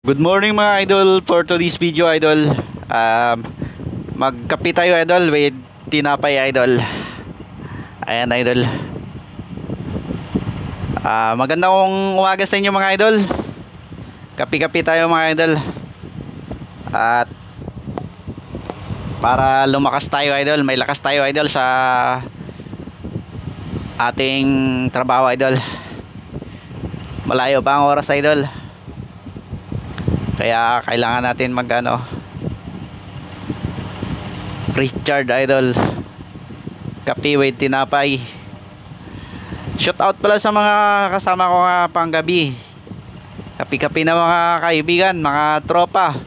Good morning mga idol. For today's video idol, magkape tayo idol with tinapay idol. Ayan idol. Magandang umaga sa inyo mga idol. Kape-kape tayo mga idol. At para lumakas tayo idol, may lakas tayo idol sa ating trabaho idol. Malayo pa ang oras idol. Kaya kailangan natin recharge idol. Kape with tinapay. Shout out pala sa mga kasama ko nga panggabi. Kape-kape na mga kaibigan, mga tropa,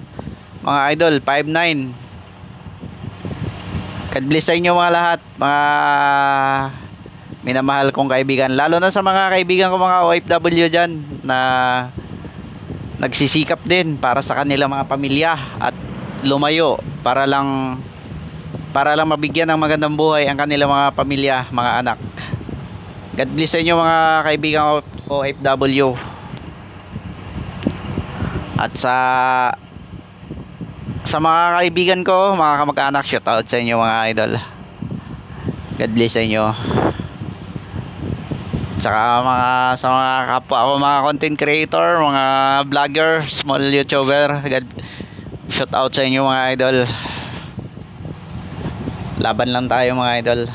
mga idol 59. God bless sa inyo mga lahat, mga minamahal kong kaibigan. Lalo na sa mga kaibigan ko mga OFW dyan na nagsisikap din para sa kanilang mga pamilya at lumayo para lang mabigyan ng magandang buhay ang kanilang mga pamilya, mga anak. God bless sa inyo mga kaibigan OFW. At sa mga kaibigan ko, mga kamag-anak, shout out sa inyo mga idol. God bless sa inyo. Saka sa mga kapwa ako, mga content creator, mga vlogger, small YouTuber, shout out sa inyo mga idol. Laban lang tayo mga idol.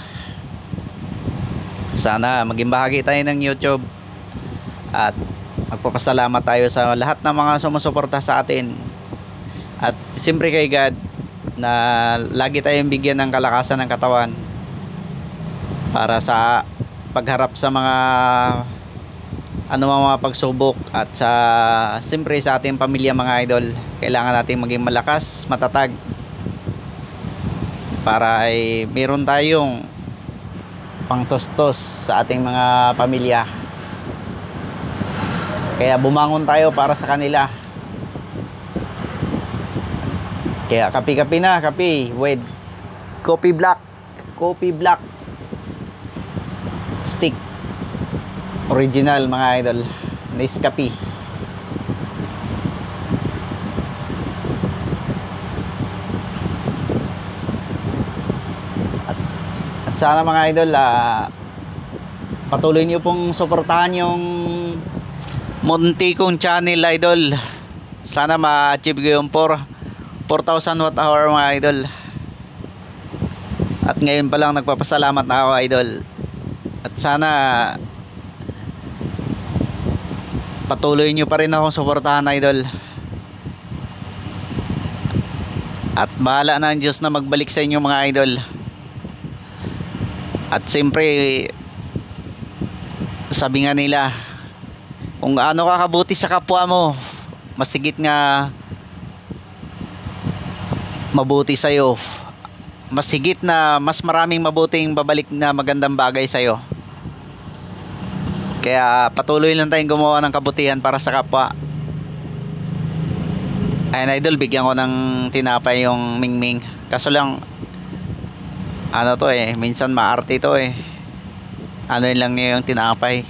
Sana maging bahagi tayo ng YouTube. At magpapasalamat tayo sa lahat ng mga sumusuporta sa atin. At siyempre kay God na lagi tayong bigyan ng kalakasan ng katawan para sa pagharap sa mga mga pagsubok. At siyempre sa ating pamilya mga idol, kailangan natin maging malakas, matatag para ay meron tayong pangtustos sa ating mga pamilya. Kaya bumangon tayo para sa kanila. Kaya kape-kape na, kape with coffee black stick original mga idol, Nescafe. At sana mga idol, patuloy niyo pong suportahan yung munti kong channel idol. Sana ma-achieve ko yung 4,000 watt hour mga idol. At ngayon pa lang nagpapasalamat na ako idol. At sana patuloy nyo pa rin akong suportahan idol. At bahala na ang Diyos na magbalik sa inyo mga idol. At siyempre sabi nga nila, kung ano ka kabuti sa kapwa mo, masigit nga mabuti sa'yo. Masigit na mas maraming mabuting babalik na magandang bagay sa'yo. Kaya patuloy lang tayong gumawa ng kabutihan para sa kapwa. Ayan idol, bigyan ko ng tinapay yung Mingming. Kaso lang minsan maarte to lang niya yung tinapay.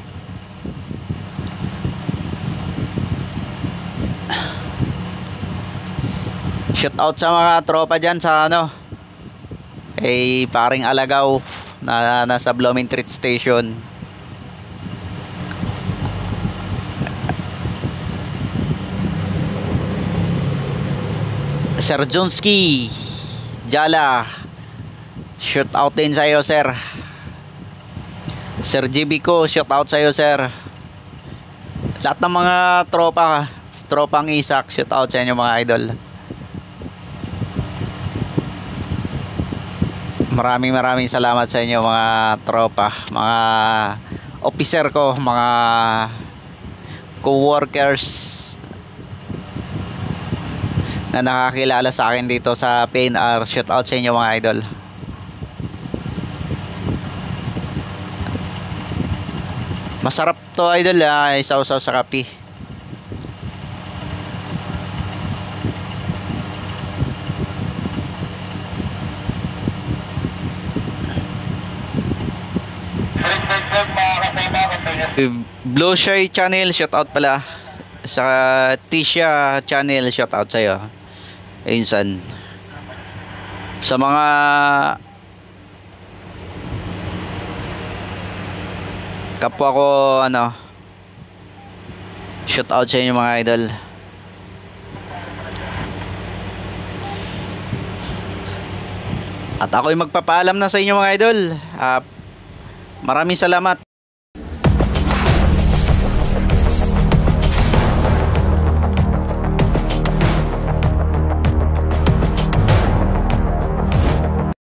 Shout out sa mga tropa dyan sa paring Alagaw na nasa Blooming Treat Station. Sir Jonski Jala, shout out din sa iyo sir. Sir GB ko, shout out sa iyo sir. Lahat ng mga tropang Isak, shout out sa inyo mga idol. Maraming salamat sa inyo mga tropa, mga officer ko, mga co-workers na nakakilala sa akin dito sa PNR. Shout out sa inyo mga idol. Masarap to idol, isaw-saw sa kape. Blue Shy Channel, shout out pala. sa Tisha channel, shout out sa'yo. Insan. Sa mga kapwa ko, ano, shout out sa inyo mga idol. At ako'y magpapaalam na sa inyo mga idol. Maraming salamat.